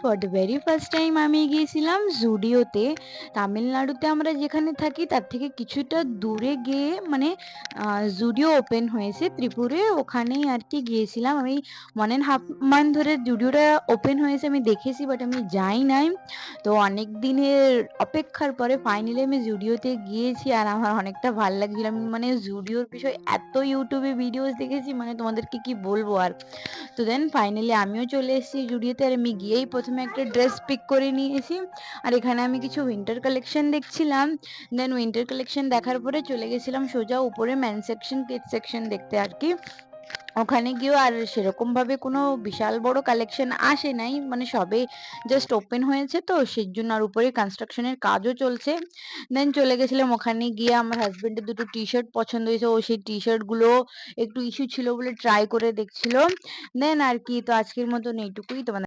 For the very first time আমি গিয়েছিলাম জুডিওতে। তামিলনাড়ুতে আমরা যেখানে থাকি তার থেকে কিছুটা দূরে গিয়ে মানে জুডিও ওপেন হয়েছে ত্রিপুরে, ওখানেই আর কি গিয়েছিলাম আমি। 1.5 মান্থ ধরে জুডিওটা ওপেন হয়েছে, আমি দেখেছি বাট আমি যাই নাই। তো অনেক দিনের অপেক্ষার পরে ফাইনালি আমি জুডিওতে গিয়েছি আর আমার অনেকটা ভাল লাগছিল। আমি মানে জুডিওর বিষয়ে এত ইউটিউবে ভিডিওস দেখেছি, মানে তোমাদেরকে কি বলবো আর। তো দেন ফাইনালি আমিও চলে এসেছি জুডিওতে, আর আমি গিয়েই প্রথমে একটা ড্রেস পিক করে নিয়েছি। আর এখানে আমি কিছু উইন্টার কালেকশন দেখছিলাম। দেন উইন্টার কালেকশন দেখার পরে চলে গেছিলাম সোজা উপরে মেন সেকশন কিডস সেকশন দেখতে আর কি। ওখানে গিয়েও আর সেরকম ভাবে কোনো বিশাল বড় কালেকশন আসে নাই, মানে সবে জাস্ট ওপেন হয়েছে তো সেই জন্য, আর উপরে কনস্ট্রাকশনের কাজও চলছে। দেন চলে গেছিলাম ওখানে গিয়ে আমার হাজবেন্ডের দুটো টি শার্ট পছন্দ হয়েছে, ও সেই টি শার্ট গুলো একটু ইস্যু ছিল বলে ট্রাই করে দেখছিল। দেন আর কি, তো আজকের মতন এইটুকুই। তোমাদের